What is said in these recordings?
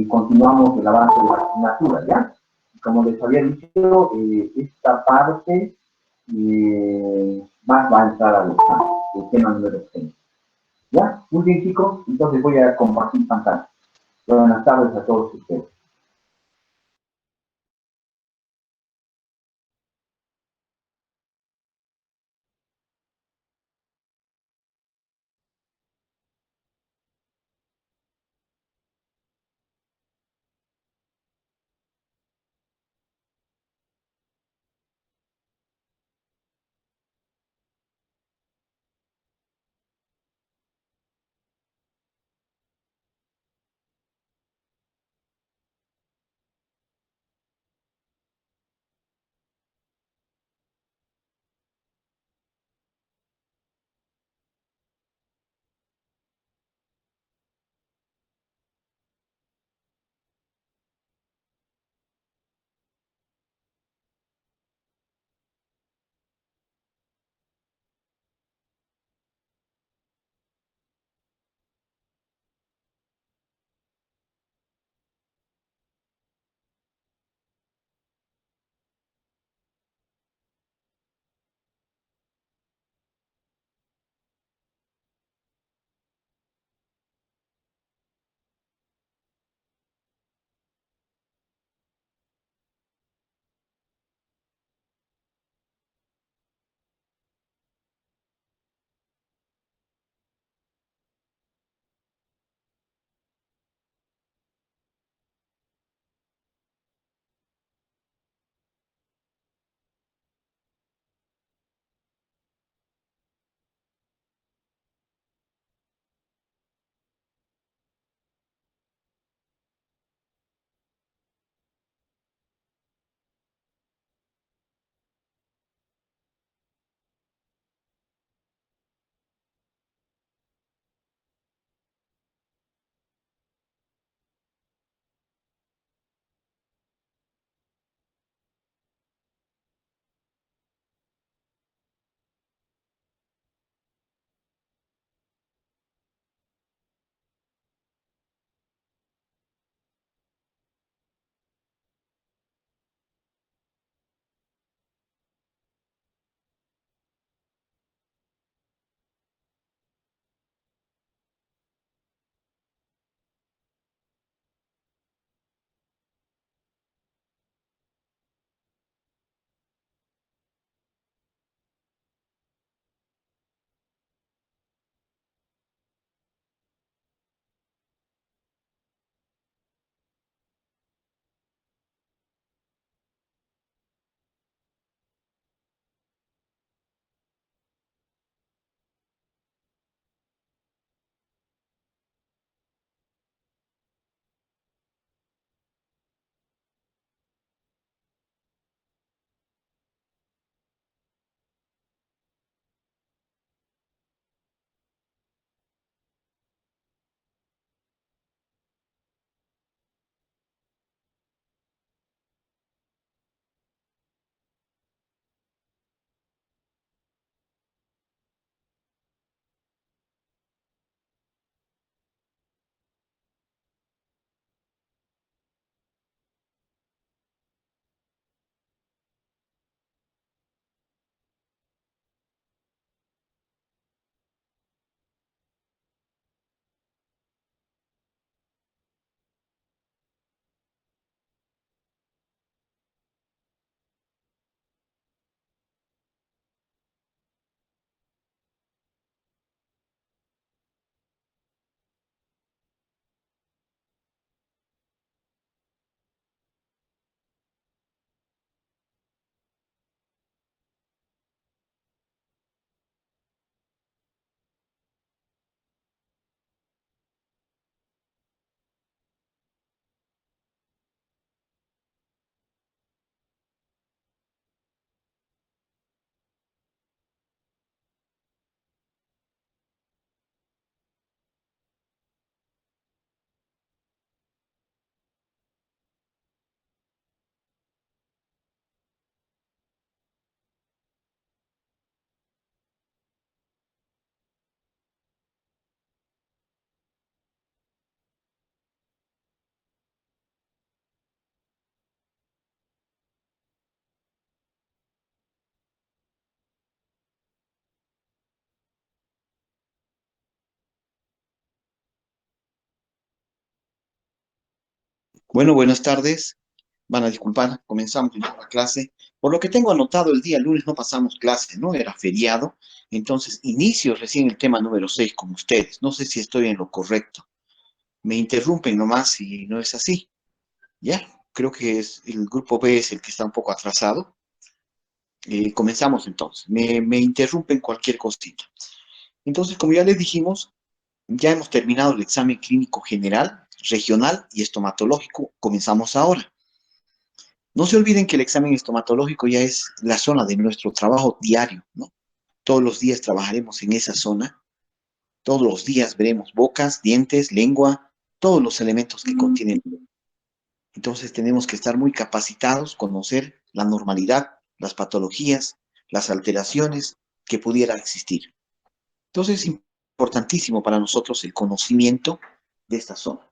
continuamos el avance de la asignatura, ¿ya? Como les había dicho, esta parte más va a entrar al examen, el tema número 6. ¿Ya? Muy bien, chicos, entonces voy a compartir pantalla. Buenas tardes a todos ustedes. Bueno, buenas tardes. Van a disculpar, comenzamos ya la clase. Por lo que tengo anotado el día lunes no pasamos clase, ¿no? Era feriado. Entonces, inicio recién el tema número 6 con ustedes. No sé si estoy en lo correcto. Me interrumpen nomás si no es así. Ya, creo que es el grupo B es el que está un poco atrasado. Comenzamos entonces. Me interrumpen cualquier cosita. Entonces, como ya les dijimos, ya hemos terminado el examen clínico general, regional y estomatológico. Comenzamos ahora. No se olviden que el examen estomatológico ya es la zona de nuestro trabajo diario, ¿no? Todos los días trabajaremos en esa zona, todos los días veremos bocas, dientes, lengua, todos los elementos que contienen. Entonces tenemos que estar muy capacitados, conocer la normalidad, las patologías, las alteraciones que pudiera existir. Entonces es importantísimo para nosotros el conocimiento de esta zona.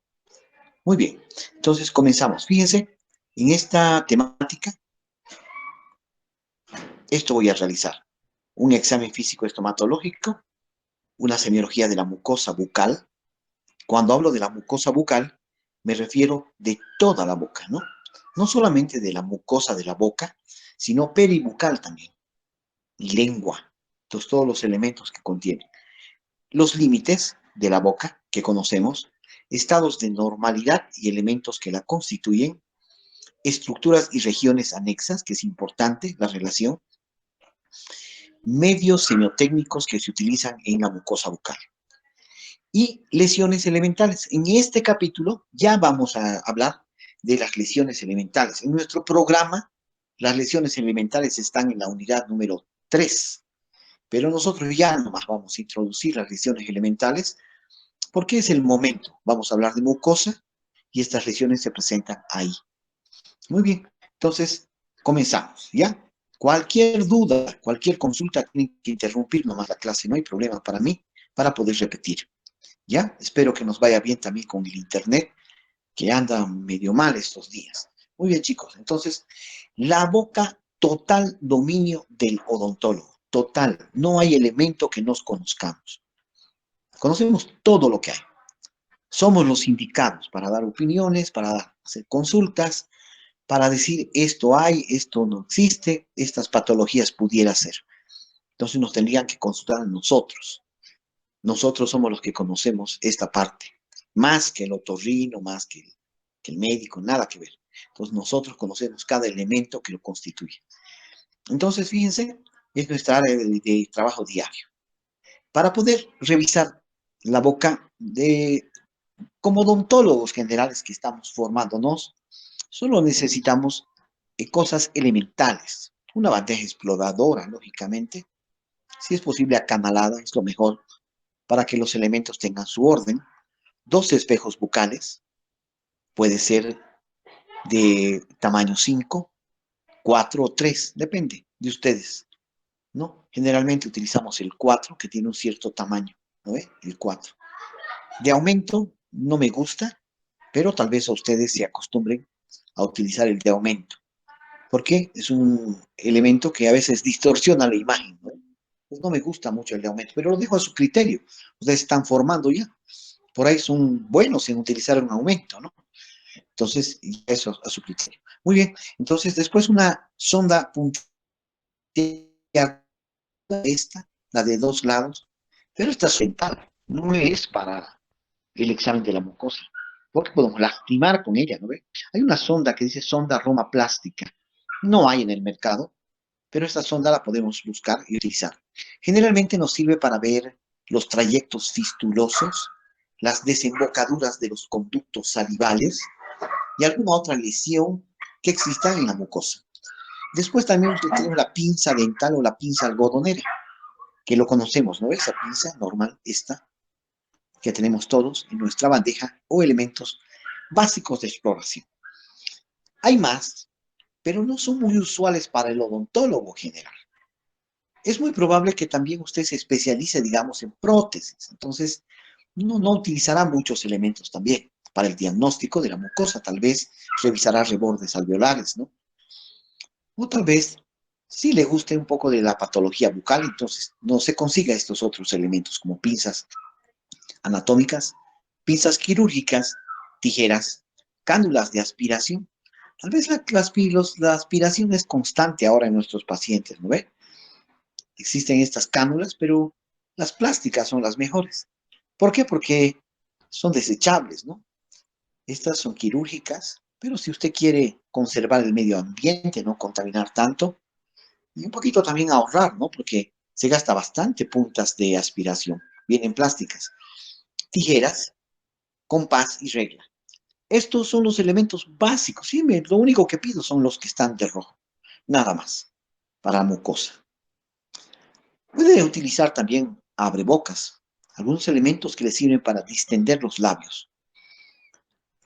Muy bien, entonces comenzamos. Fíjense, en esta temática, esto voy a realizar. Un examen físico estomatológico, una semiología de la mucosa bucal. Cuando hablo de la mucosa bucal, me refiero de toda la boca, ¿no? No solamente de la mucosa de la boca, sino peribucal también, y lengua. Entonces, todos los elementos que contiene. Los límites de la boca que conocemos, estados de normalidad y elementos que la constituyen, estructuras y regiones anexas, que es importante la relación, medios semiotécnicos que se utilizan en la mucosa bucal y lesiones elementales. En este capítulo ya vamos a hablar de las lesiones elementales. En nuestro programa, las lesiones elementales están en la unidad número 3, pero nosotros ya nomás vamos a introducir las lesiones elementales porque es el momento. Vamos a hablar de mucosa y estas lesiones se presentan ahí. Muy bien, entonces comenzamos, ¿ya? Cualquier duda, cualquier consulta, tienen que interrumpir nomás la clase, no hay problema para mí, para poder repetir. ¿Ya? Espero que nos vaya bien también con el internet, que anda medio mal estos días. Muy bien, chicos. Entonces, la boca, total dominio del odontólogo. Total. No hay elemento que nos conozcamos. Conocemos todo lo que hay. Somos los indicados para dar opiniones, para hacer consultas, para decir esto hay, esto no existe, estas patologías pudiera ser. Entonces nos tendrían que consultar a nosotros. Nosotros somos los que conocemos esta parte, más que el otorrino, más que el médico, nada que ver. Entonces nosotros conocemos cada elemento que lo constituye. Entonces, fíjense, es nuestra área de trabajo diario. Para poder revisar la boca como odontólogos generales que estamos formándonos, solo necesitamos cosas elementales. Una bandeja exploradora, lógicamente. Si es posible, acanalada, es lo mejor para que los elementos tengan su orden. Dos espejos bucales, puede ser de tamaño 5, 4 o 3, depende de ustedes, ¿no? Generalmente utilizamos el 4, que tiene un cierto tamaño, ¿no ve? El 4. De aumento no me gusta, pero tal vez a ustedes se acostumbren a utilizar el de aumento, porque es un elemento que a veces distorsiona la imagen, ¿no? Pues no me gusta mucho el de aumento, pero lo dejo a su criterio. Ustedes están formando ya. Por ahí son buenos en utilizar un aumento, ¿no? Entonces, eso a su criterio. Muy bien, entonces después una sonda punteada, esta, la de 2 lados, pero esta dental no es para el examen de la mucosa, porque podemos lastimar con ella, ¿no ve? Hay una sonda que dice sonda Roma plástica, no hay en el mercado, pero esta sonda la podemos buscar y utilizar. Generalmente nos sirve para ver los trayectos fistulosos, las desembocaduras de los conductos salivales, y alguna otra lesión que exista en la mucosa. Después también tenemos la pinza dental o la pinza algodonera, que lo conocemos, ¿no? Esa pinza normal, esta, que tenemos todos en nuestra bandeja o elementos básicos de exploración. Hay más, pero no son muy usuales para el odontólogo general. Es muy probable que también usted se especialice, digamos, en prótesis. Entonces, no utilizará muchos elementos también. Para el diagnóstico de la mucosa, tal vez revisará rebordes alveolares, ¿no? O tal vez sí le guste un poco de la patología bucal, entonces no se consiga estos otros elementos como pinzas anatómicas, pinzas quirúrgicas, tijeras, cánulas de aspiración. Tal vez la aspiración es constante ahora en nuestros pacientes, ¿no ve? Existen estas cánulas, pero las plásticas son las mejores. ¿Por qué? Porque son desechables, ¿no? Estas son quirúrgicas, pero si usted quiere conservar el medio ambiente, no contaminar tanto, y un poquito también ahorrar, ¿no? Porque se gasta bastante puntas de aspiración. Vienen plásticas. Tijeras, compás y regla. Estos son los elementos básicos. Sí, lo único que pido son los que están de rojo. Nada más. Para mucosa. Puede utilizar también abrebocas. Algunos elementos que le sirven para distender los labios.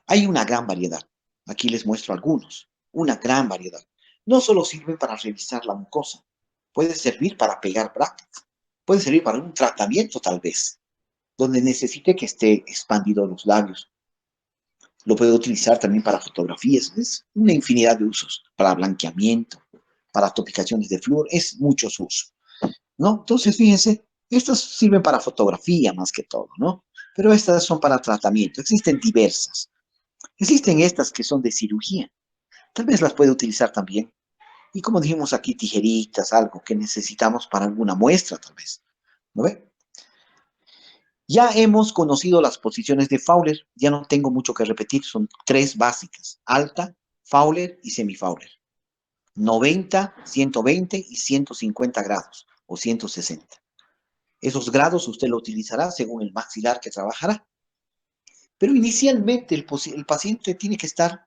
Hay una gran variedad. Aquí les muestro algunos. Una gran variedad. No solo sirven para revisar la mucosa. Puede servir para pegar brackets. Puede servir para un tratamiento tal vez, donde necesite que esté expandido los labios. Lo puede utilizar también para fotografías. Es una infinidad de usos. Para blanqueamiento, para topicaciones de flúor. Es muchos usos, ¿no? Entonces, fíjense, estas sirven para fotografía más que todo, ¿no? Pero estas son para tratamiento. Existen diversas. Existen estas que son de cirugía. Tal vez las puede utilizar también. Y como dijimos aquí, tijeritas, algo que necesitamos para alguna muestra, tal vez. ¿No ve? Ya hemos conocido las posiciones de Fowler. Ya no tengo mucho que repetir. Son 3 básicas. Alta, Fowler y semi-Fowler. 90, 120 y 150 grados o 160. Esos grados usted lo utilizará según el maxilar que trabajará. Pero inicialmente el paciente tiene que estar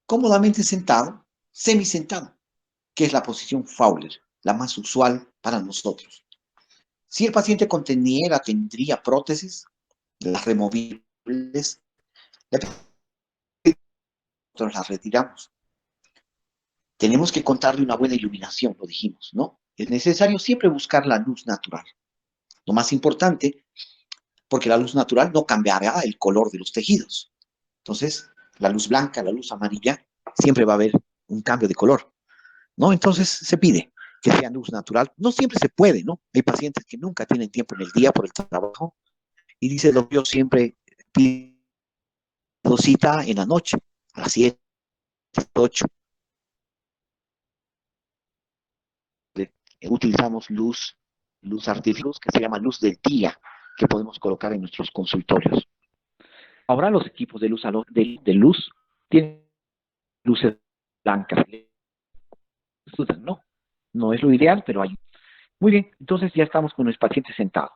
cómodamente sentado, semisentado, que es la posición Fowler, la más usual para nosotros. Si el paciente tendría prótesis, las removibles, nosotros las retiramos. Tenemos que contarle una buena iluminación, lo dijimos, ¿no? Es necesario siempre buscar la luz natural. Lo más importante, porque la luz natural no cambiará el color de los tejidos. Entonces, la luz blanca, la luz amarilla, siempre va a haber un cambio de color, ¿no? Entonces, se pide que sea luz natural. No siempre se puede, ¿no? Hay pacientes que nunca tienen tiempo en el día por el trabajo y dice, yo siempre pido cita en la noche, a las 7, 8. Utilizamos luz artificial, que se llama luz del día, que podemos colocar en nuestros consultorios. Ahora los equipos de luz tienen luces blancas. No, no es lo ideal, pero hay. Muy bien, entonces ya estamos con el paciente sentado.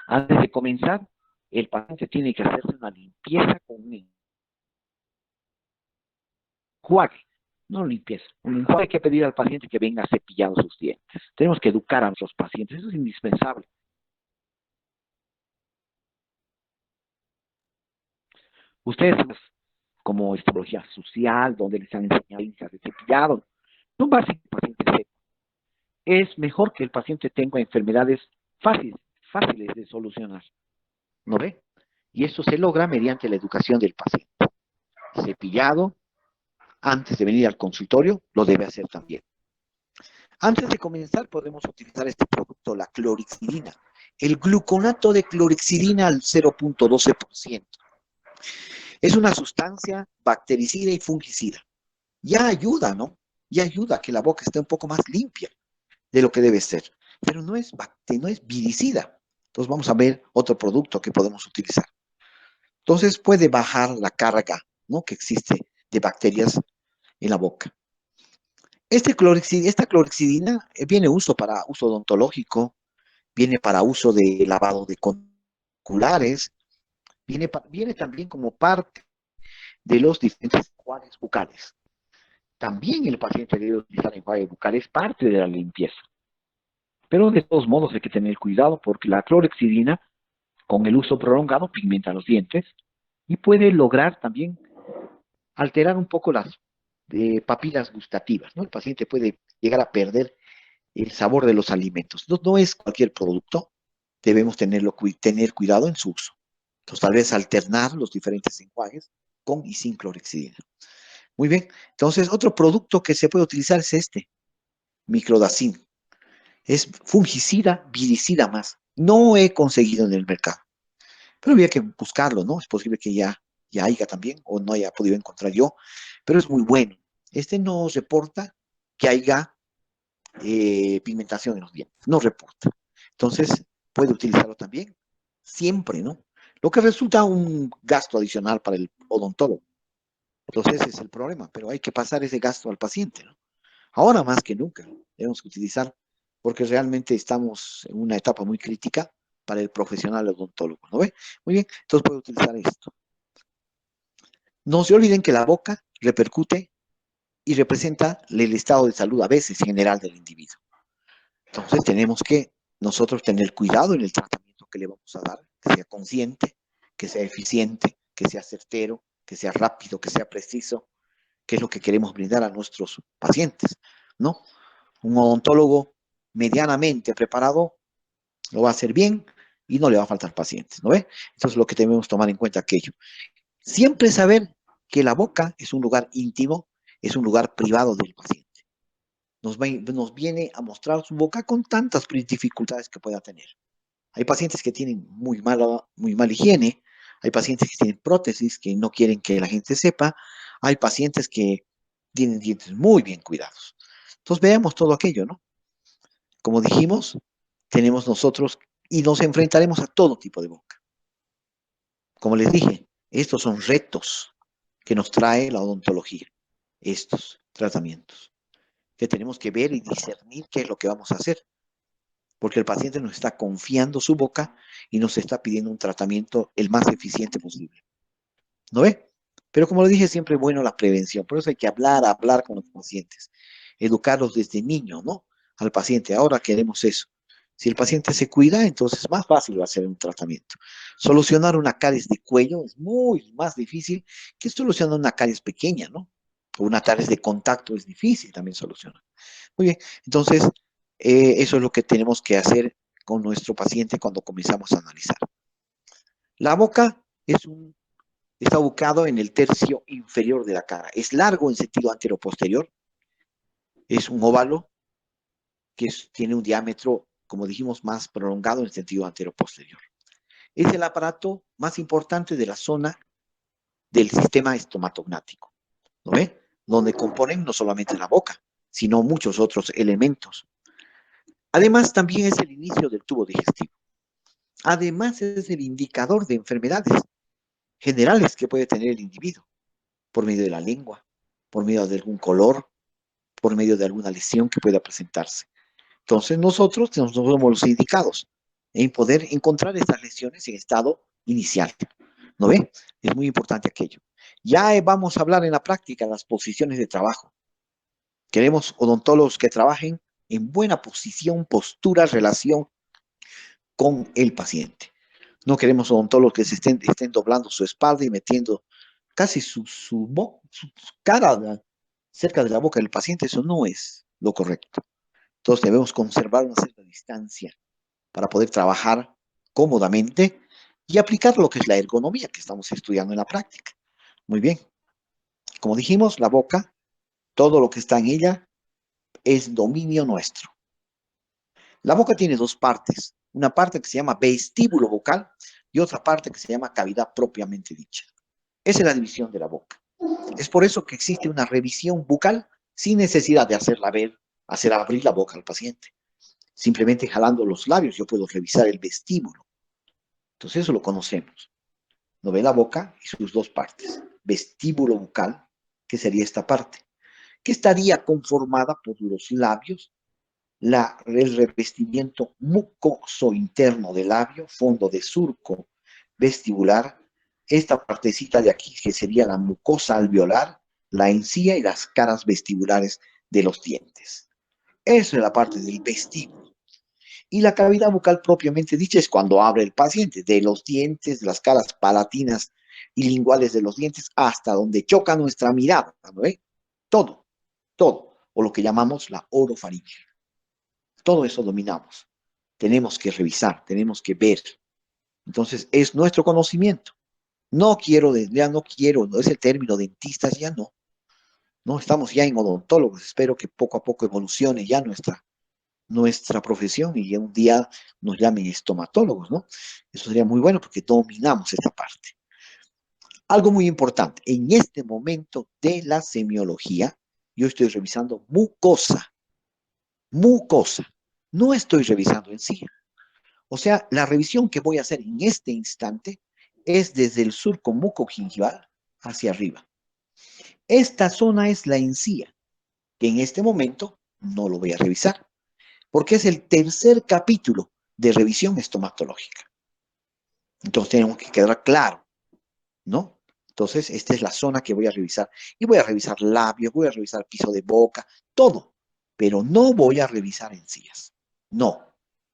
Antes de comenzar, el paciente tiene que hacerse una limpieza con un enjuague. No limpieza. Un enjuague hay que pedir al paciente que venga cepillado sus dientes. Tenemos que educar a nuestros pacientes, eso es indispensable. Ustedes, como histología social, donde les han enseñado técnicas de cepillado, no va a ser el paciente seco. Es mejor que el paciente tenga enfermedades fáciles de solucionar. ¿No ve? Y eso se logra mediante la educación del paciente. Cepillado, antes de venir al consultorio, lo debe hacer también. Antes de comenzar, podemos utilizar este producto, la clorexidina. El gluconato de clorexidina al 0.12%. Es una sustancia bactericida y fungicida. Ya ayuda, ¿no? Ya ayuda a que la boca esté un poco más limpia de lo que debe ser. Pero no es viricida. Entonces vamos a ver otro producto que podemos utilizar. Entonces puede bajar la carga, ¿no?, que existe de bacterias en la boca. Esta clorexidina viene para uso odontológico, viene para uso de lavado de oculares, viene también como parte de los diferentes enjuagues bucales. También el paciente debe utilizar enjuague bucal, es parte de la limpieza. Pero de todos modos hay que tener cuidado porque la clorexidina, con el uso prolongado, pigmenta los dientes y puede lograr también alterar un poco las papilas gustativas, ¿no? El paciente puede llegar a perder el sabor de los alimentos. No es cualquier producto, debemos tener cuidado en su uso. Entonces, tal vez alternar los diferentes enjuagues con y sin clorexidina. Muy bien, entonces otro producto que se puede utilizar es este, microdacin. Es fungicida, viricida más. No he conseguido en el mercado, pero había que buscarlo, ¿no? Es posible que ya ya haya también, o no haya podido encontrar yo, pero es muy bueno. Este no reporta que haya pigmentación en los dientes, no reporta. Entonces, puede utilizarlo también, siempre, ¿no? Lo que resulta un gasto adicional para el odontólogo. Entonces, ese es el problema, pero hay que pasar ese gasto al paciente, ¿no? Ahora más que nunca, debemos utilizar, porque realmente estamos en una etapa muy crítica para el profesional odontólogo, ¿no ve? Muy bien, entonces puede utilizar esto. No se olviden que la boca repercute y representa el estado de salud a veces general del individuo. Entonces tenemos que nosotros tener cuidado en el tratamiento que le vamos a dar, que sea consciente, que sea eficiente, que sea certero, que sea rápido, que sea preciso, que es lo que queremos brindar a nuestros pacientes, ¿no? Un odontólogo medianamente preparado lo va a hacer bien y no le va a faltar pacientes, ¿no ve? Entonces lo que debemos tomar en cuenta es aquello. Siempre saber que la boca es un lugar íntimo, es un lugar privado del paciente. Nos viene a mostrar su boca con tantas dificultades que pueda tener. Hay pacientes que tienen muy mala higiene, hay pacientes que tienen prótesis que no quieren que la gente sepa, hay pacientes que tienen dientes muy bien cuidados. Entonces veamos todo aquello, ¿no? Como dijimos, tenemos nosotros y nos enfrentaremos a todo tipo de boca. Como les dije, estos son retos que nos trae la odontología, estos tratamientos, que tenemos que ver y discernir qué es lo que vamos a hacer, porque el paciente nos está confiando su boca y nos está pidiendo un tratamiento el más eficiente posible. ¿No ve? Pero como le dije, siempre es bueno la prevención, por eso hay que hablar con los pacientes, educarlos desde niño, ¿no? Al paciente, ahora queremos eso. Si el paciente se cuida, entonces más fácil va a ser un tratamiento. Solucionar una caries de cuello es muy más difícil que solucionar una caries pequeña, ¿no? O una caries de contacto es difícil también solucionar. Muy bien, entonces eso es lo que tenemos que hacer con nuestro paciente cuando comenzamos a analizar. La boca está ubicado en el tercio inferior de la cara. Es largo en sentido anteroposterior. Es un óvalo que tiene un diámetro, como dijimos, más prolongado en el sentido anteroposterior. Es el aparato más importante de la zona del sistema estomatognático, ¿no ve? Donde componen no solamente la boca, sino muchos otros elementos. Además, también es el inicio del tubo digestivo. Además, es el indicador de enfermedades generales que puede tener el individuo por medio de la lengua, por medio de algún color, por medio de alguna lesión que pueda presentarse. Entonces nosotros somos los indicados en poder encontrar estas lesiones en estado inicial. ¿No ve? Es muy importante aquello. Ya vamos a hablar en la práctica de las posiciones de trabajo. Queremos odontólogos que trabajen en buena posición, postura, relación con el paciente. No queremos odontólogos que estén doblando su espalda y metiendo casi su cara cerca de la boca del paciente. Eso no es lo correcto. Entonces debemos conservar una cierta distancia para poder trabajar cómodamente y aplicar lo que es la ergonomía que estamos estudiando en la práctica. Muy bien. Como dijimos, la boca, todo lo que está en ella es dominio nuestro. La boca tiene dos partes. Una parte que se llama vestíbulo bucal y otra parte que se llama cavidad propiamente dicha. Esa es la división de la boca. Es por eso que existe una revisión bucal sin necesidad de hacerla ver, hacer abrir la boca al paciente. Simplemente jalando los labios yo puedo revisar el vestíbulo. Entonces eso lo conocemos. ¿No ve la boca y sus dos partes? Vestíbulo bucal, que sería esta parte, que estaría conformada por los labios, el revestimiento mucoso interno del labio, fondo de surco vestibular, esta partecita de aquí que sería la mucosa alveolar, la encía y las caras vestibulares de los dientes. Eso es la parte del vestíbulo. Y la cavidad bucal propiamente dicha es cuando abre el paciente, de los dientes, de las caras palatinas y linguales de los dientes hasta donde choca nuestra mirada, ¿no ve? Todo, todo, o lo que llamamos la orofaringe. Todo eso dominamos. Tenemos que revisar, tenemos que ver. Entonces, es nuestro conocimiento. Ya no quiero, no es el término dentistas, ya no. No, estamos ya en odontólogos. Espero que poco a poco evolucione ya nuestra profesión y un día nos llamen estomatólogos, ¿no? Eso sería muy bueno porque dominamos esta parte. Algo muy importante, en este momento de la semiología, yo estoy revisando mucosa, mucosa. No estoy revisando encía. O sea, la revisión que voy a hacer en este instante es desde el surco mucogingival hacia arriba. Esta zona es la encía, que en este momento no lo voy a revisar, porque es el tercer capítulo de revisión estomatológica. Entonces tenemos que quedar claro, ¿no? Entonces, esta es la zona que voy a revisar. Y voy a revisar labios, voy a revisar piso de boca, todo. Pero no voy a revisar encías. No.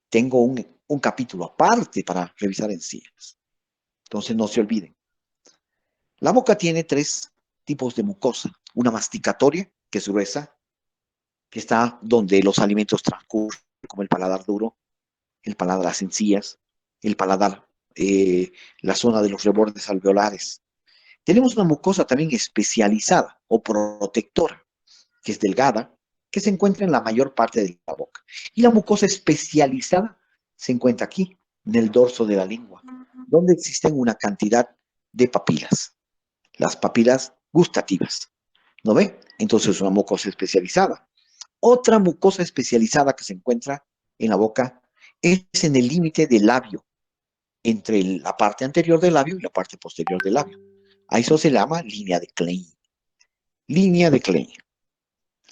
Tengo un capítulo aparte para revisar encías. Entonces, no se olviden. La boca tiene tres tipos de mucosa. Una masticatoria, que es gruesa, que está donde los alimentos transcurren, como el paladar duro, el paladar, las encías, el paladar, la zona de los rebordes alveolares. Tenemos una mucosa también especializada o protectora, que es delgada, que se encuentra en la mayor parte de la boca. Y la mucosa especializada se encuentra aquí, en el dorso de la lengua, donde existen una cantidad de papilas, las papilas gustativas. ¿No ve? Entonces, una mucosa especializada. Otra mucosa especializada que se encuentra en la boca es en el límite del labio, entre la parte anterior del labio y la parte posterior del labio. A eso se llama línea de Klein. Línea de Klein.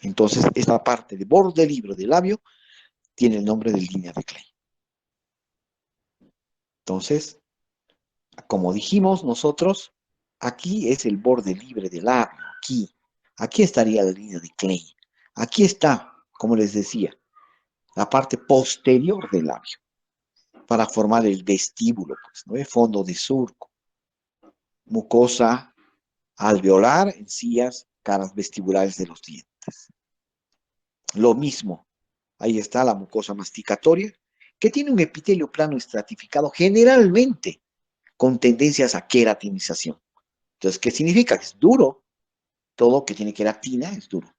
Entonces, esta parte de borde libre del labio tiene el nombre de línea de Klein. Entonces, como dijimos nosotros, aquí es el borde libre del labio. Aquí estaría la línea de Klein. Aquí está, como les decía, la parte posterior del labio para formar el vestíbulo, pues, ¿no? El fondo de surco, mucosa alveolar, encías, caras vestibulares de los dientes. Lo mismo, ahí está la mucosa masticatoria, que tiene un epitelio plano estratificado generalmente con tendencias a queratinización. Entonces, ¿qué significa? Que es duro. Todo lo que tiene queratina es duro.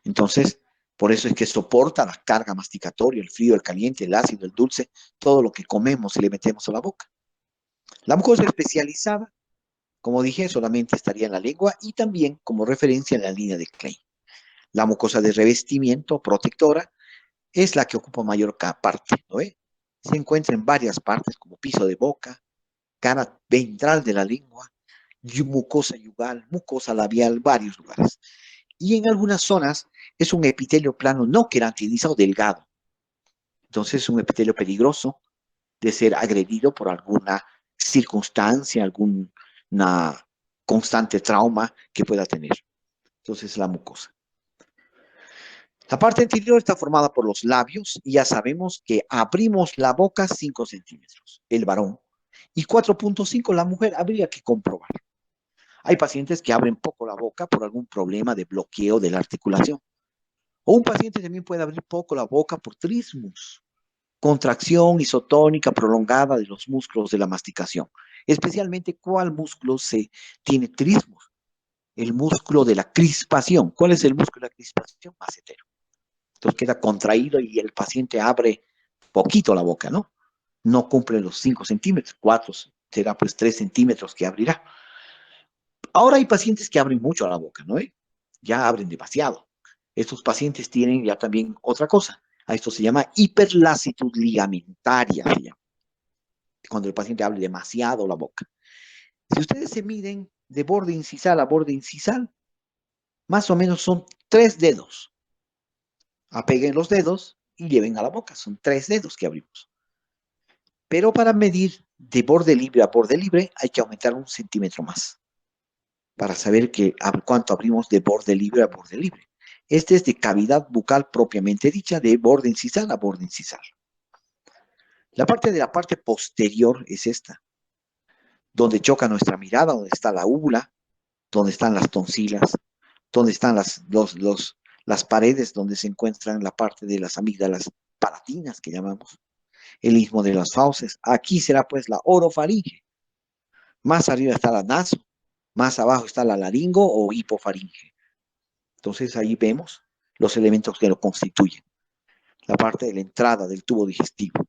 Entonces, por eso es que soporta la carga masticatoria, el frío, el caliente, el ácido, el dulce, todo lo que comemos y le metemos a la boca. La mucosa especializada, como dije, solamente estaría en la lengua y también como referencia en la línea de Klein. La mucosa de revestimiento protectora es la que ocupa mayor parte, ¿no? Se encuentra en varias partes como piso de boca, cara ventral de la lengua, mucosa yugal, mucosa labial, varios lugares. Y en algunas zonas es un epitelio plano no queratinizado delgado. Entonces es un epitelio peligroso de ser agredido por alguna circunstancia, alguna constante trauma que pueda tener. Entonces la mucosa. La parte anterior está formada por los labios y ya sabemos que abrimos la boca 5 centímetros, el varón, y 4,5 la mujer, habría que comprobar. Hay pacientes que abren poco la boca por algún problema de bloqueo de la articulación. O un paciente también puede abrir poco la boca por trismus, contracción isotónica prolongada de los músculos de la masticación. Especialmente, ¿cuál músculo se tiene trismus? El músculo de la crispación. ¿Cuál es el músculo de la crispación? Macetero. Entonces queda contraído y el paciente abre poquito la boca, ¿no? No cumple los 5 centímetros, 4 será pues 3 centímetros que abrirá. Ahora hay pacientes que abren mucho la boca, ¿no? Ya abren demasiado. Estos pacientes tienen ya también otra cosa. A esto se llama hiperlasitud ligamentaria, se llama, cuando el paciente abre demasiado la boca. Si ustedes se miden de borde incisal a borde incisal, más o menos son 3 dedos. Apeguen los dedos y lleven a la boca. Son 3 dedos que abrimos. Pero para medir de borde libre a borde libre hay que aumentar 1 centímetro más para saber cuánto abrimos de borde libre a borde libre. Este es de cavidad bucal propiamente dicha, de borde incisal a borde incisal. La parte posterior es esta, donde choca nuestra mirada, donde está la úvula, donde están las tonsilas, donde están las paredes, donde se encuentran la parte de las amígdalas palatinas, que llamamos, el istmo de las fauces. Aquí será pues la orofaringe. Más arriba está la naso, más abajo está la laringo o hipofaringe. Entonces ahí vemos los elementos que lo constituyen. La parte de la entrada del tubo digestivo.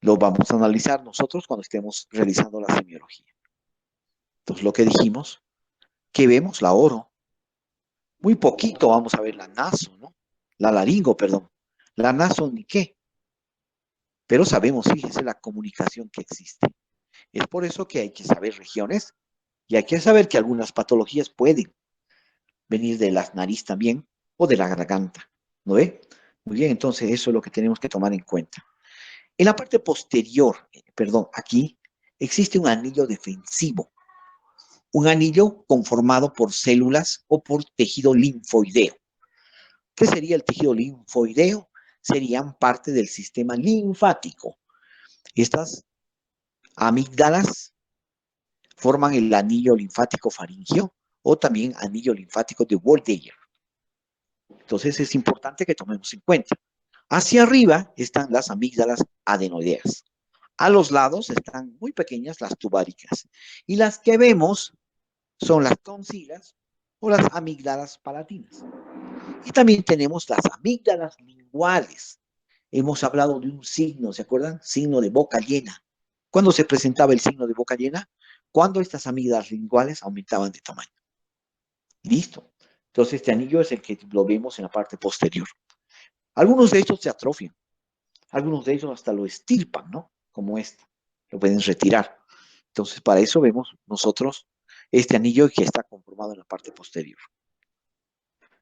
Lo vamos a analizar nosotros cuando estemos realizando la semiología. Entonces, lo que dijimos, que vemos la oro. Muy poquito vamos a ver la naso, ¿no? La laringo, perdón. La naso ni qué. Pero sabemos, fíjese, la comunicación que existe. Es por eso que hay que saber regiones y hay que saber que algunas patologías pueden venir de la nariz también o de la garganta. ¿No ve? Muy bien, entonces eso es lo que tenemos que tomar en cuenta. En la parte posterior, perdón, aquí existe un anillo defensivo, un anillo conformado por células o por tejido linfoideo. ¿Qué sería el tejido linfoideo? Serían parte del sistema linfático. Estas amígdalas forman el anillo linfático faríngeo o también anillo linfático de Waldeyer. Entonces es importante que tomemos en cuenta. Hacia arriba están las amígdalas adenoideas. A los lados están muy pequeñas las tubáricas. Y las que vemos son las tonsilas o las amígdalas palatinas. Y también tenemos las amígdalas linguales. Hemos hablado de un signo, ¿se acuerdan? Signo de boca llena. ¿Cuándo se presentaba el signo de boca llena? Cuando estas amígdalas linguales aumentaban de tamaño. Listo. Entonces este anillo es el que lo vemos en la parte posterior. Algunos de estos se atrofian. Algunos de ellos hasta lo estirpan, ¿no? Como este. Lo pueden retirar. Entonces para eso vemos nosotros este anillo que está conformado en la parte posterior.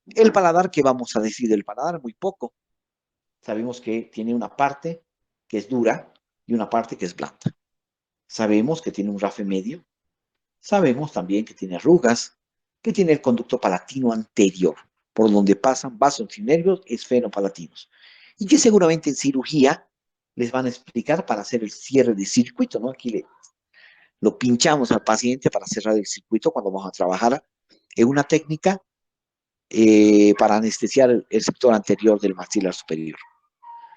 El paladar, ¿qué vamos a decir del paladar? Muy poco. Sabemos que tiene una parte que es dura y una parte que es blanda. Sabemos que tiene un rafe medio. Sabemos también que tiene arrugas, que tiene el conducto palatino anterior, por donde pasan vasos y nervios esfenopalatinos. Y que seguramente en cirugía les van a explicar para hacer el cierre de circuito, ¿no? Aquí lo pinchamos al paciente para cerrar el circuito cuando vamos a trabajar en una técnica para anestesiar el sector anterior del maxilar superior.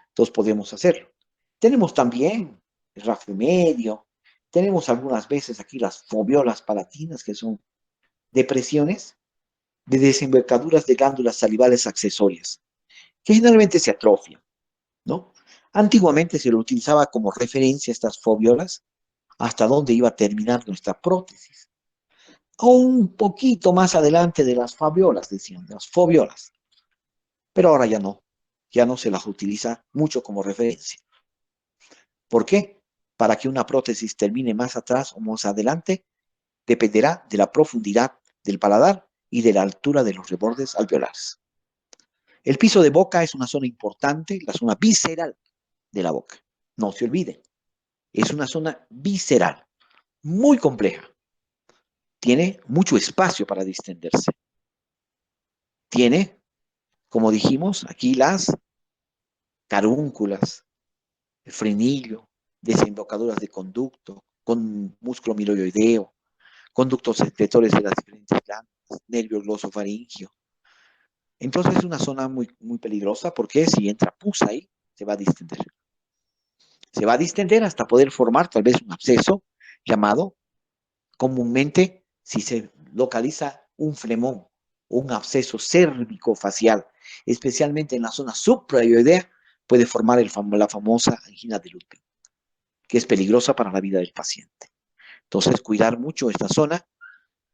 Entonces podemos hacerlo. Tenemos también el rafe medio, tenemos algunas veces aquí las fobiolas palatinas, que son depresiones de desembocaduras de glándulas salivales accesorias, que generalmente se atrofian, ¿no? Antiguamente se lo utilizaba como referencia estas fobiolas, hasta dónde iba a terminar nuestra prótesis. O un poquito más adelante de las fabiolas, decían, las fobiolas. Pero ahora ya no se las utiliza mucho como referencia. ¿Por qué? Para que una prótesis termine más atrás o más adelante, dependerá de la profundidad del paladar y de la altura de los rebordes alveolares. El piso de boca es una zona importante, la zona visceral de la boca. No se olviden, es una zona visceral, muy compleja. Tiene mucho espacio para distenderse. Tiene, como dijimos, aquí las carúnculas, el frenillo, desembocaduras de conducto, con músculo miloideo, conductos secretores de las diferentes glándulas, nervio glosofaringio. Entonces es una zona muy, muy peligrosa porque si entra pus ahí, se va a distender. Se va a distender hasta poder formar tal vez un absceso llamado comúnmente, si se localiza un flemón, un absceso cérvico-facial, especialmente en la zona suprayoidea, puede formar la famosa angina de Ludwig, que es peligrosa para la vida del paciente. Entonces, cuidar mucho esta zona,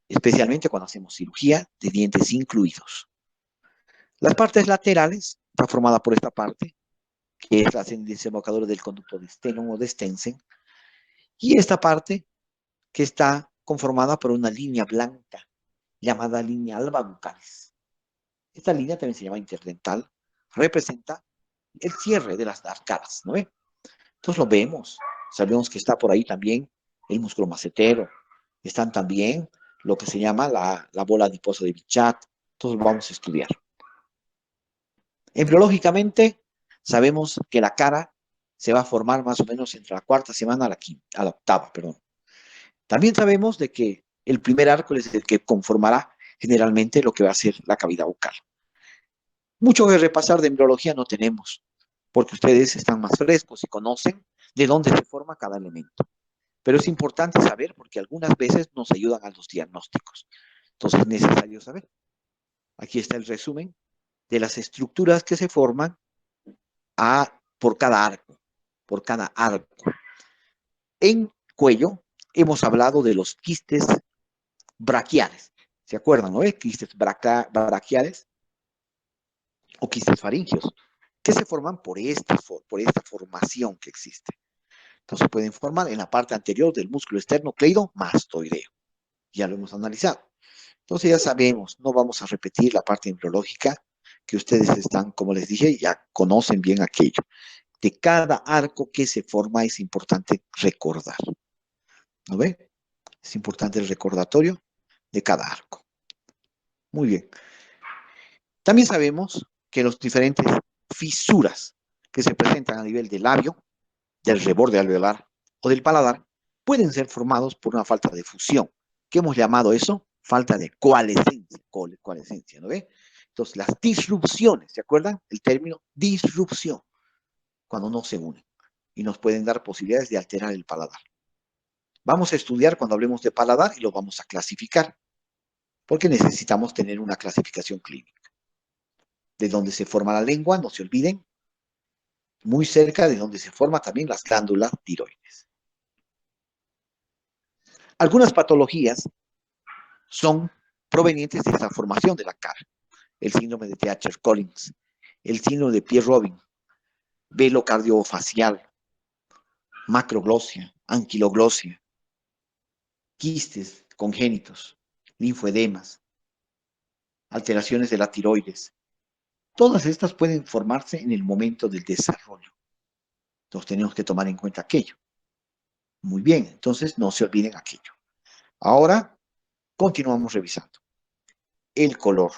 especialmente cuando hacemos cirugía de dientes incluidos. Las partes laterales está formada por esta parte, que es la desembocadura del conducto de Stenum o de Stensen, y esta parte que está conformada por una línea blanca llamada línea alba buccalis. Esta línea también se llama interdental, representa el cierre de las arcadas, ¿no ve? Entonces lo vemos, sabemos que está por ahí también el músculo macetero, están también lo que se llama la bola adiposa de Bichat, entonces lo vamos a estudiar. Embriológicamente, sabemos que la cara se va a formar más o menos entre la cuarta semana a la octava, perdón. También sabemos de que el primer arco es el que conformará generalmente lo que va a ser la cavidad bucal. Mucho que repasar de embriología no tenemos, porque ustedes están más frescos y conocen de dónde se forma cada elemento. Pero es importante saber porque algunas veces nos ayudan a los diagnósticos. Entonces es necesario saber. Aquí está el resumen de las estructuras que se forman por cada arco, por cada arco. En cuello hemos hablado de los quistes braquiales. ¿Se acuerdan, no? Quistes braquiales o quistes faringios, que se forman por esta formación que existe. Entonces pueden formar en la parte anterior del músculo externo cleidomastoideo. Ya lo hemos analizado. Entonces ya sabemos, no vamos a repetir la parte embriológica, que ustedes están, como les dije, ya conocen bien aquello. De cada arco que se forma es importante recordar. ¿No ve? Es importante el recordatorio de cada arco. Muy bien. También sabemos que los diferentes fisuras que se presentan a nivel del labio, del reborde alveolar o del paladar pueden ser formados por una falta de fusión. ¿Qué hemos llamado eso? Falta de coalescencia. Coalescencia, ¿no ve? Entonces, las disrupciones, ¿se acuerdan? El término disrupción, cuando no se unen y nos pueden dar posibilidades de alterar el paladar. Vamos a estudiar cuando hablemos de paladar y lo vamos a clasificar, porque necesitamos tener una clasificación clínica. De donde se forma la lengua, no se olviden, muy cerca de donde se forman también las glándulas tiroides. Algunas patologías son provenientes de esta formación de la cara. El síndrome de Treacher-Collins, el síndrome de Pierre-Robin, velo cardiofacial, macroglosia, anquiloglosia, quistes congénitos, linfoedemas, alteraciones de la tiroides. Todas estas pueden formarse en el momento del desarrollo. Entonces tenemos que tomar en cuenta aquello. Muy bien, entonces no se olviden aquello. Ahora continuamos revisando. El color,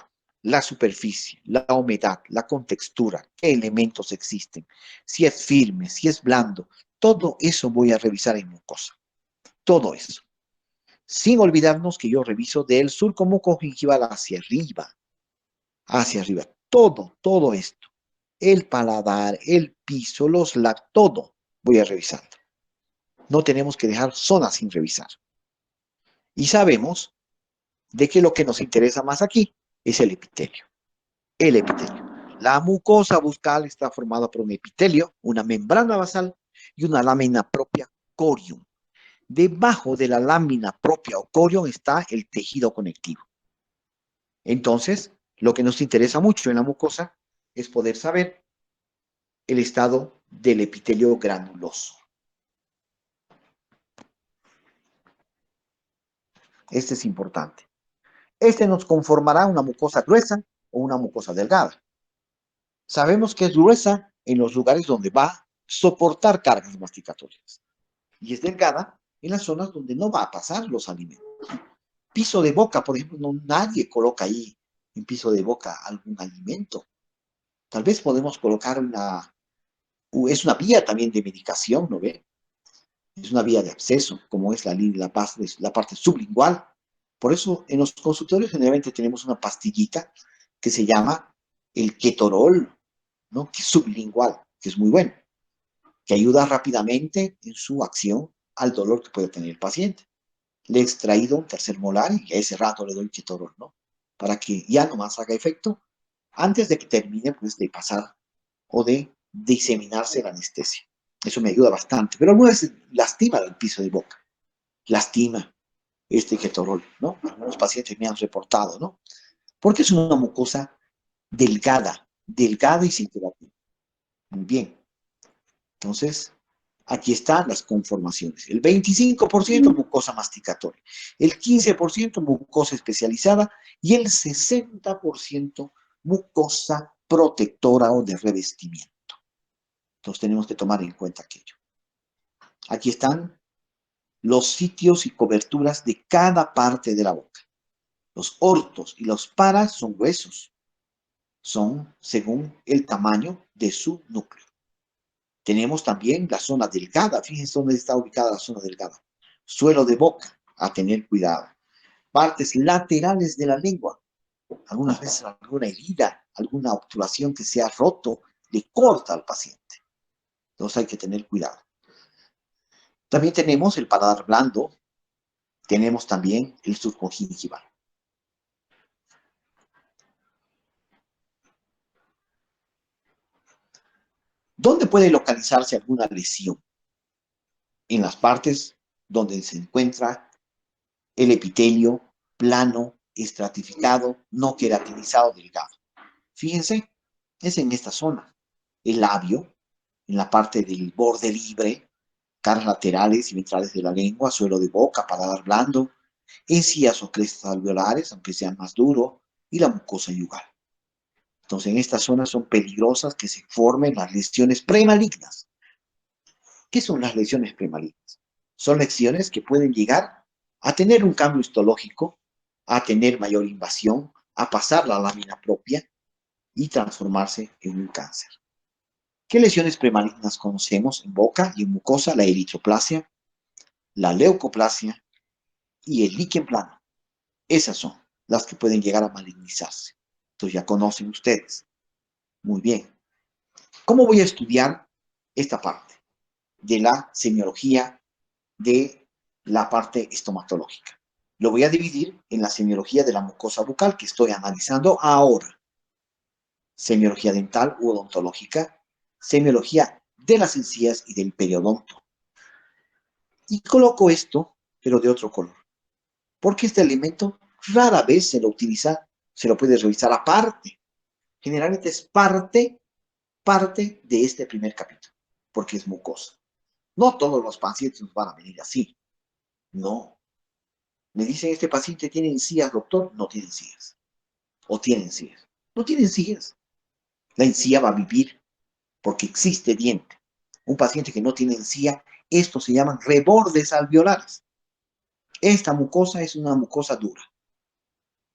la superficie, la humedad, la contextura, qué elementos existen, si es firme, si es blando, todo eso voy a revisar en mucosa. Todo eso. Sin olvidarnos que yo reviso del surco mucogingival hacia arriba. Hacia arriba. Todo esto. El paladar, el piso, los labios, todo voy a revisando. No tenemos que dejar zonas sin revisar. Y sabemos de que lo que nos interesa más aquí es el epitelio. El epitelio. La mucosa bucal está formada por un epitelio, una membrana basal y una lámina propia corium. Debajo de la lámina propia o corium está el tejido conectivo. Entonces, lo que nos interesa mucho en la mucosa es poder saber el estado del epitelio granuloso. Este es importante. Este nos conformará una mucosa gruesa o una mucosa delgada. Sabemos que es gruesa en los lugares donde va a soportar cargas masticatorias y es delgada en las zonas donde no va a pasar los alimentos. Piso de boca, por ejemplo, no, nadie coloca ahí en piso de boca algún alimento. Tal vez podemos colocar es una vía también de medicación, ¿no ve? Es una vía de acceso, como es la parte sublingual. Por eso en los consultorios generalmente tenemos una pastillita que se llama el ketorol, ¿no? Que es sublingual, que es muy bueno, que ayuda rápidamente en su acción al dolor que puede tener el paciente. Le he extraído un tercer molar y a ese rato le doy ketorol, ¿no? Para que ya nomás haga efecto antes de que termine pues, de pasar o de diseminarse la anestesia. Eso me ayuda bastante, pero algunas veces lastima el piso de boca, lastima este ketorol, ¿no? Algunos pacientes me han reportado, ¿no? Porque es una mucosa delgada y sin terapia. Muy bien. Entonces, aquí están las conformaciones. El 25% mucosa masticatoria, el 15% mucosa especializada y el 60% mucosa protectora o de revestimiento. Entonces tenemos que tomar en cuenta aquello. Aquí están los sitios y coberturas de cada parte de la boca. Los ortos y los paras son huesos. Son según el tamaño de su núcleo. Tenemos también la zona delgada. Fíjense dónde está ubicada la zona delgada. Suelo de boca, a tener cuidado. Partes laterales de la lengua. Algunas veces alguna herida, alguna obturación que se ha roto, le corta al paciente. Entonces hay que tener cuidado. También tenemos el paladar blando. Tenemos también el surco gingival. ¿Dónde puede localizarse alguna lesión? En las partes donde se encuentra el epitelio plano, estratificado, no queratinizado, delgado. Fíjense, es en esta zona. El labio, en la parte del borde libre, caras laterales y ventrales de la lengua, suelo de boca, paladar blando, encías o crestas alveolares, aunque sean más duros, y la mucosa yugal. Entonces, en estas zonas son peligrosas que se formen las lesiones premalignas. ¿Qué son las lesiones premalignas? Son lesiones que pueden llegar a tener un cambio histológico, a tener mayor invasión, a pasar la lámina propia y transformarse en un cáncer. ¿Qué lesiones premalignas conocemos en boca y en mucosa? La eritroplasia, la leucoplasia y el líquen plano. Esas son las que pueden llegar a malignizarse. Entonces ya conocen ustedes. Muy bien. ¿Cómo voy a estudiar esta parte de la semiología de la parte estomatológica? Lo voy a dividir en la semiología de la mucosa bucal que estoy analizando ahora. Semiología dental u odontológica, semiología de las encías y del periodonto. Y coloco esto, pero de otro color, porque este elemento rara vez se lo utiliza, se lo puede revisar aparte. Generalmente es parte de este primer capítulo, porque es mucosa. No todos los pacientes nos van a venir así. No. Me dicen, este paciente tiene encías, doctor. No tiene encías. O tiene encías. No tiene encías. La encía va a vivir porque existe diente. Un paciente que no tiene encía, estos se llaman rebordes alveolares. Esta mucosa es una mucosa dura.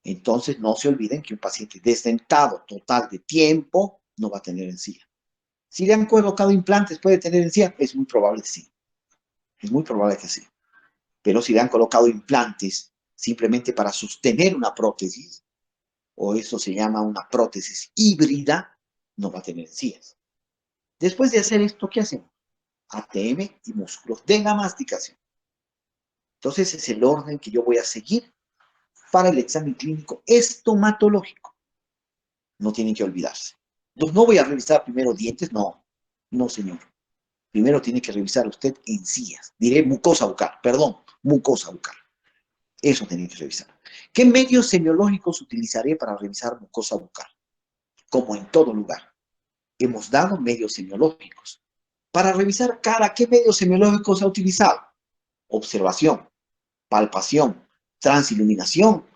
Entonces, no se olviden que un paciente desdentado total de tiempo no va a tener encía. Si le han colocado implantes, ¿puede tener encía? Es muy probable que sí. Es muy probable que sí. Pero si le han colocado implantes simplemente para sostener una prótesis, o eso se llama una prótesis híbrida, no va a tener encías. Después de hacer esto, ¿qué hacemos? ATM y músculos de la masticación. Entonces, es el orden que yo voy a seguir para el examen clínico estomatológico. No tienen que olvidarse. Entonces, no voy a revisar primero dientes, no. No, señor. Primero tiene que revisar usted encías. Diré mucosa bucal, perdón, mucosa bucal. Eso tiene que revisar. ¿Qué medios semiológicos utilizaré para revisar mucosa bucal? Como en todo lugar, hemos dado medios semiológicos. Para revisar cara, ¿qué medios semiológicos ha utilizado? Observación, palpación, transiluminación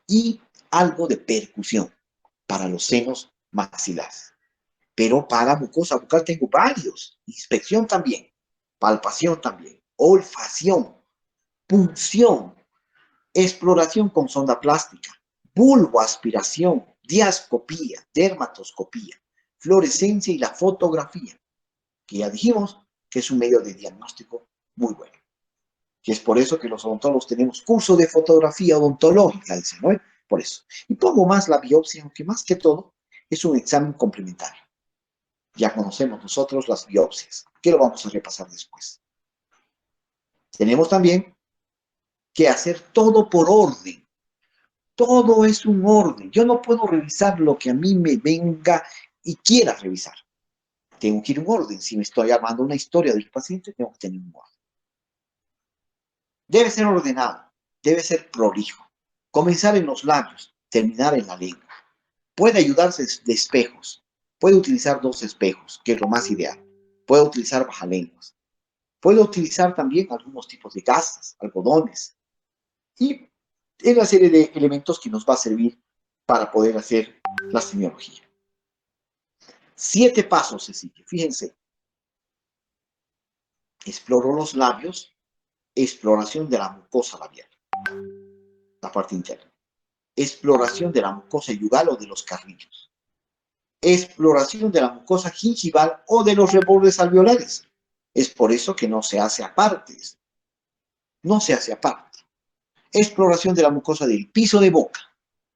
y algo de percusión para los senos maxilares. Pero para mucosa bucal tengo varios. Inspección también, palpación también, olfacción, punción, exploración con sonda plástica, bulboaspiración, diascopía, dermatoscopía, fluorescencia y la fotografía, que ya dijimos que es un medio de diagnóstico muy bueno. Y es por eso que los odontólogos tenemos curso de fotografía odontológica, dicen, ¿no? Por eso. Y pongo más la biopsia, aunque más que todo es un examen complementario. Ya conocemos nosotros las biopsias, que lo vamos a repasar después. Tenemos también que hacer todo por orden. Todo es un orden. Yo no puedo revisar lo que a mí me venga y quiera revisar. Tengo que ir en orden. Si me estoy armando una historia del paciente, tengo que tener un orden. Debe ser ordenado, debe ser prolijo. Comenzar en los labios, terminar en la lengua. Puede ayudarse de espejos. Puede utilizar 2 espejos, que es lo más ideal. Puede utilizar bajalenguas. Puede utilizar también algunos tipos de gasas, algodones. Y es una serie de elementos que nos va a servir para poder hacer la semiología. 7 pasos se sigue. Fíjense. Exploro los labios. Exploración de la mucosa labial. La parte interna. Exploración de la mucosa yugal o de los carrillos. Exploración de la mucosa gingival o de los rebordes alveolares. Es por eso que no se hace aparte. No se hace aparte. Exploración de la mucosa del piso de boca.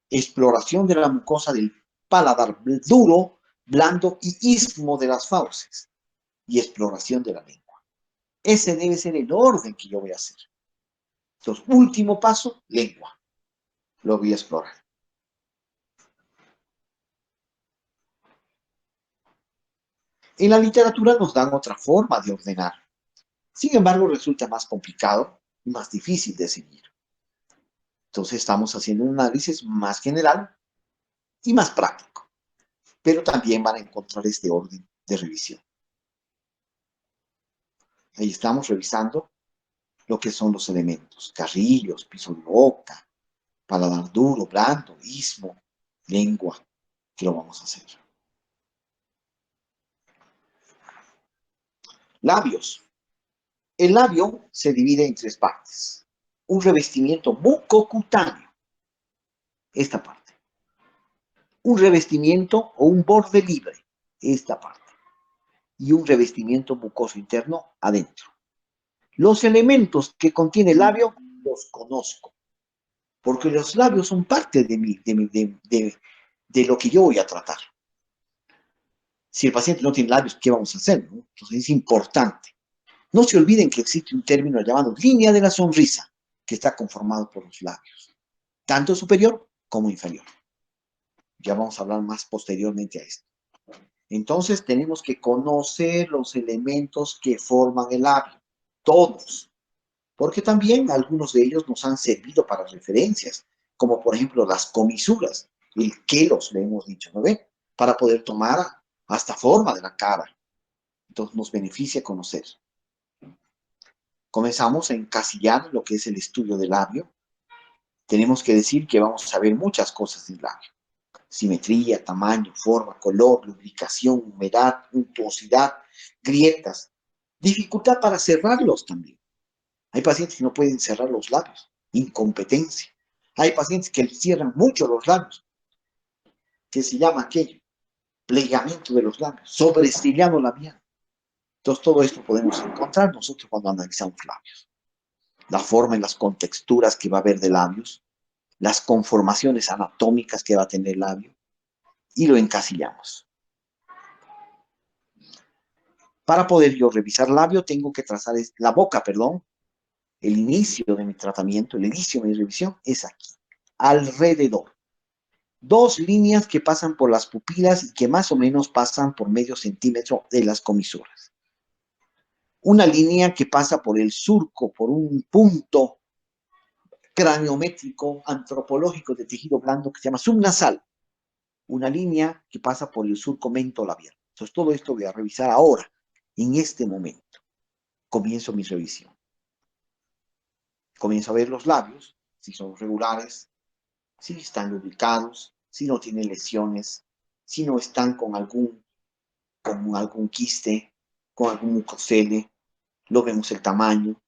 Exploración de la mucosa del paladar duro, blando y istmo de las fauces. Y exploración de la lengua. Ese debe ser el orden que yo voy a hacer. Entonces, último paso, lengua. Lo voy a explorar. En la literatura nos dan otra forma de ordenar. Sin embargo, resulta más complicado y más difícil de seguir. Entonces estamos haciendo un análisis más general y más práctico, pero también van a encontrar este orden de revisión. Ahí estamos revisando lo que son los elementos: carrillos, piso de boca, paladar duro, blando, istmo, lengua, que lo vamos a hacer. Labios. El labio se divide en tres partes: un revestimiento mucocutáneo, esta parte; un revestimiento o un borde libre, esta parte; y un revestimiento mucoso interno adentro. Los elementos que contiene el labio los conozco, porque los labios son parte de lo que yo voy a tratar. Si el paciente no tiene labios, ¿qué vamos a hacer, no? Entonces es importante. No se olviden que existe un término llamado línea de la sonrisa, que está conformado por los labios, tanto superior como inferior. Ya vamos a hablar más posteriormente a esto. Entonces tenemos que conocer los elementos que forman el labio, todos, porque también algunos de ellos nos han servido para referencias, como por ejemplo las comisuras, el quelos, le hemos dicho, ¿no ve? Para poder tomar hasta forma de la cara. Entonces nos beneficia conocer. Comenzamos a encasillar lo que es el estudio del labio. Tenemos que decir que vamos a ver muchas cosas del labio: simetría, tamaño, forma, color, lubricación, humedad, untuosidad, grietas, dificultad para cerrarlos también. Hay pacientes que no pueden cerrar los labios, incompetencia. Hay pacientes que cierran mucho los labios, que se llama aquello, plegamiento de los labios, sobreestillado labial. Entonces todo esto podemos encontrar nosotros cuando analizamos labios. La forma y las contexturas que va a haber de labios, las conformaciones anatómicas que va a tener el labio, y lo encasillamos. Para poder yo revisar labio, tengo que trazar la boca, perdón. El inicio de mi tratamiento, el inicio de mi revisión es aquí, alrededor. Dos líneas que pasan por las pupilas y que más o menos pasan por medio centímetro de las comisuras. Una línea que pasa por el surco, por un punto craniométrico, antropológico de tejido blando que se llama subnasal. Una línea que pasa por el surco mentolabial. Entonces todo esto voy a revisar ahora, en este momento. Comienzo mi revisión. Comienzo a ver los labios, si son regulares, si están lubricados, si no tienen lesiones, si no están con algún quiste, con algún mucocele. Lo vemos el tamaño,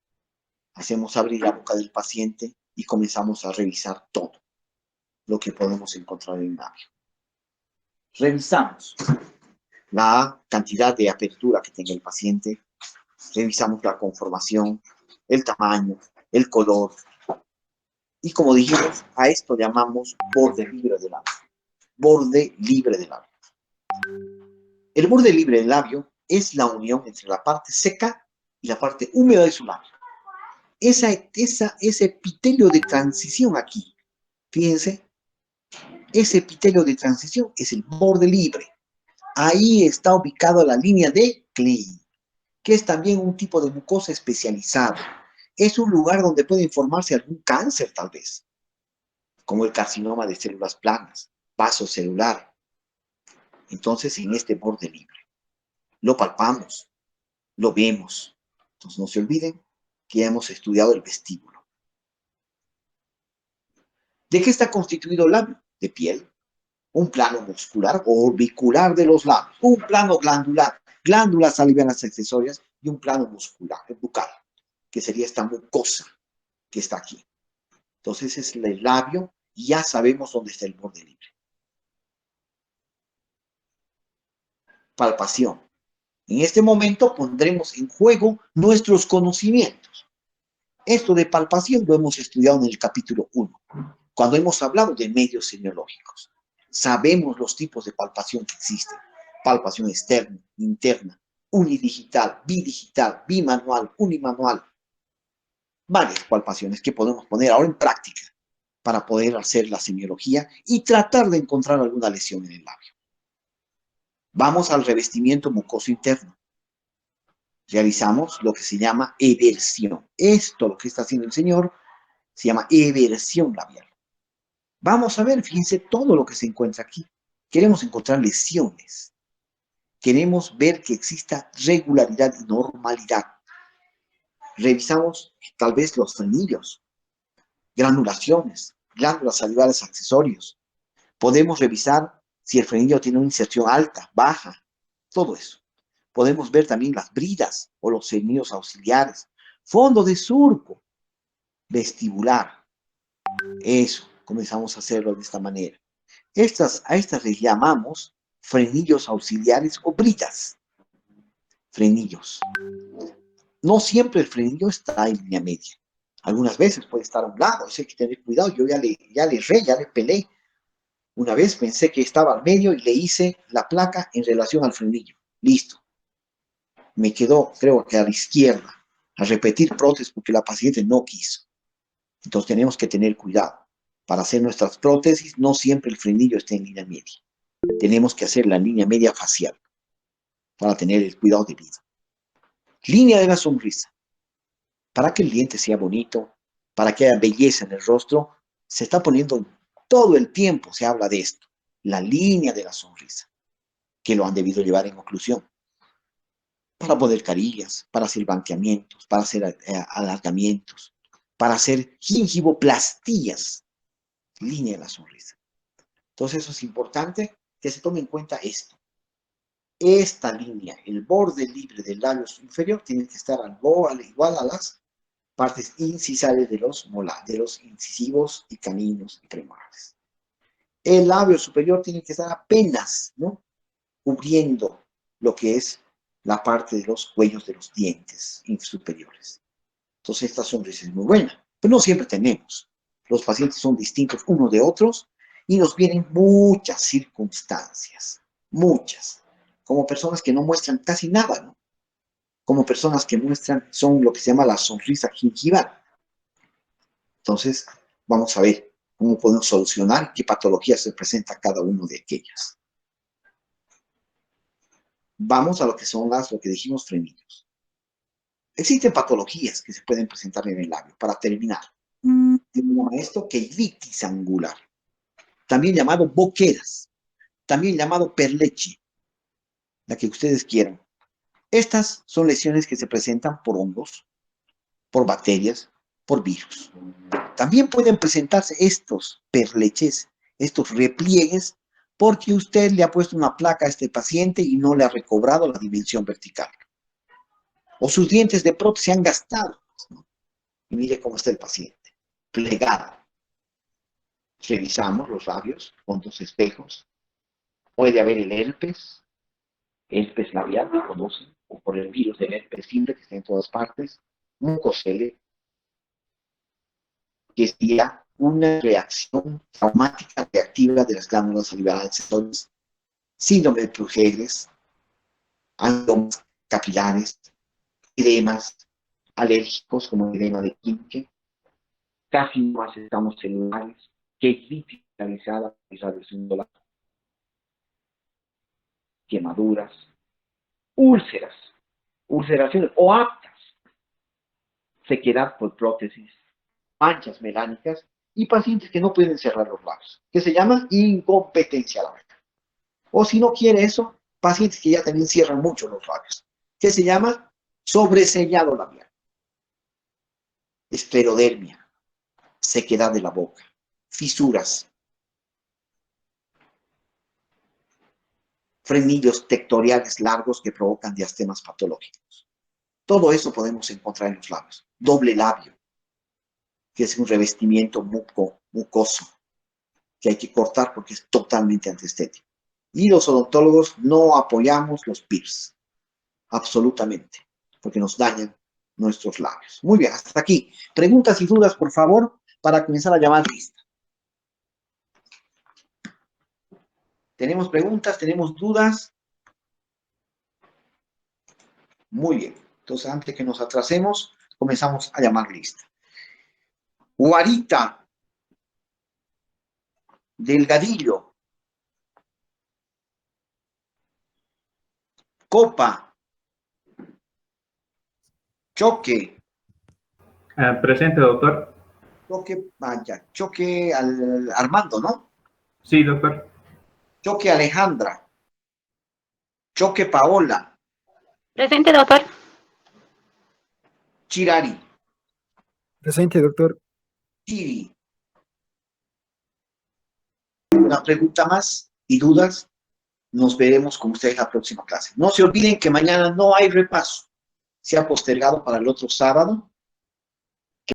hacemos abrir la boca del paciente y comenzamos a revisar todo lo que podemos encontrar en el labio. Revisamos la cantidad de apertura que tenga el paciente, revisamos la conformación, el tamaño, el color, y como dijimos, a esto llamamos borde libre del labio. Borde libre del labio. El borde libre del labio es la unión entre la parte seca y la parte húmeda de su labio. Ese epitelio de transición aquí, fíjense, ese epitelio de transición es el borde libre. Ahí está ubicada la línea de Klein, que es también un tipo de mucosa especializada. Es un lugar donde puede formarse algún cáncer, tal vez, como el carcinoma de células planas, vaso celular. Entonces, en este borde libre, lo palpamos, lo vemos. Entonces, no se olviden que ya hemos estudiado el vestíbulo. ¿De qué está constituido el labio? De piel, un plano muscular o orbicular de los labios, un plano glandular, glándulas salivares accesorias, y un plano muscular, bucal, que sería esta mucosa que está aquí. Entonces es el labio y ya sabemos dónde está el borde libre. Palpación. En este momento pondremos en juego nuestros conocimientos. Esto de palpación lo hemos estudiado en el capítulo 1, cuando hemos hablado de medios semiológicos. Sabemos los tipos de palpación que existen: palpación externa, interna, unidigital, bidigital, bimanual, unimanual. Varias palpaciones que podemos poner ahora en práctica para poder hacer la semiología y tratar de encontrar alguna lesión en el labio. Vamos al revestimiento mucoso interno. Realizamos lo que se llama eversión. Esto, lo que está haciendo el señor, Se llama eversión labial. Vamos a ver, fíjense todo lo que se encuentra aquí. Queremos encontrar lesiones. Queremos ver que exista regularidad y normalidad. Revisamos tal vez los frenillos, granulaciones, glándulas salivales accesorios. Podemos revisar si el frenillo tiene una inserción alta, baja, todo eso. Podemos ver también las bridas o los frenillos auxiliares, fondo de surco, vestibular. Eso, comenzamos a hacerlo de esta manera. A estas les llamamos frenillos auxiliares o bridas. Frenillos. No siempre el frenillo está en línea media. Algunas veces puede estar a un lado, eso hay que tener cuidado. Yo ya le pelé. Una vez pensé que estaba al medio y le hice la placa en relación al frenillo. Listo. Me quedó, creo que a la izquierda, a repetir prótesis porque la paciente no quiso. Entonces tenemos que tener cuidado. Para hacer nuestras prótesis, no siempre el frenillo está en línea media. Tenemos que hacer la línea media facial para tener el cuidado debido. Línea de la sonrisa. Para que el diente sea bonito, para que haya belleza en el rostro, se está poniendo todo el tiempo, se habla de esto. La línea de la sonrisa, que lo han debido llevar en oclusión. Para poner carillas, para hacer blanqueamientos, para hacer alargamientos, para hacer gingivoplastías. Línea de la sonrisa. Entonces eso es importante que se tome en cuenta esto. Esta línea, el borde libre del labio inferior, tiene que estar igual a las partes incisales de los incisivos y caninos y premolares. El labio superior tiene que estar apenas, ¿no?, cubriendo lo que es la parte de los cuellos de los dientes superiores. Entonces esta sonrisa es muy buena, pero no siempre tenemos. Los pacientes son distintos unos de otros y nos vienen muchas circunstancias, muchas, como personas que no muestran casi nada, ¿no? Como personas que muestran, son lo que se llama la sonrisa gingival. Entonces, vamos a ver cómo podemos solucionar qué patología se presenta cada uno de aquellas. Vamos a lo que son lo que dijimos, frenillos. Existen patologías que se pueden presentar en el labio. Para terminar, se llama esto queilitis angular, también llamado boqueras, también llamado perleche, la que ustedes quieran. Estas son lesiones que se presentan por hongos, por bacterias, por virus. También pueden presentarse estos perleches, estos repliegues, porque usted le ha puesto una placa a este paciente y no le ha recobrado la dimensión vertical. O sus dientes de prótesis se han gastado, ¿no? Y mire cómo está el paciente, plegado. Revisamos los labios con dos espejos. Puede haber el herpes labial, que conocen, o por el virus del herpes simple que está en todas partes, mucosele, que sería una reacción traumática reactiva de las glándulas salivales accesorias, síndrome de Puigles, andomas capilares, edemas alérgicos como el edema de Quinque, carcinomas estamos celulares, queilitis realizada y radiación solar, quemaduras, úlceras, ulceraciones o aptas, sequedad por prótesis, manchas melánicas y pacientes que no pueden cerrar los labios, que se llama incompetencia labial. O si no quiere eso, pacientes que ya también cierran mucho los labios, que se llama sobresellado labial, esclerodermia, sequedad de la boca, fisuras, frenillos tectoriales largos que provocan diastemas patológicos. Todo eso podemos encontrar en los labios. Doble labio, que es un revestimiento mucoso, que hay que cortar porque es totalmente antiestético. Y los odontólogos no apoyamos los PIRS, absolutamente, porque nos dañan nuestros labios. Muy bien, hasta aquí. Preguntas y dudas, por favor, para comenzar a llamar lista. ¿Tenemos preguntas? ¿Tenemos dudas? Muy bien. Entonces, antes que nos atrasemos, comenzamos a llamar lista. Guarita, Delgadillo, Copa, Choque, Presente, doctor. Choque, vaya, Choque Armando, ¿no? Sí, doctor. Choque Alejandra. Choque Paola. Presente, doctor. Chirari. Presente, doctor. Chiri. Una pregunta más y dudas. Nos veremos con ustedes la próxima clase. No se olviden que mañana no hay repaso. Se ha postergado para el otro sábado.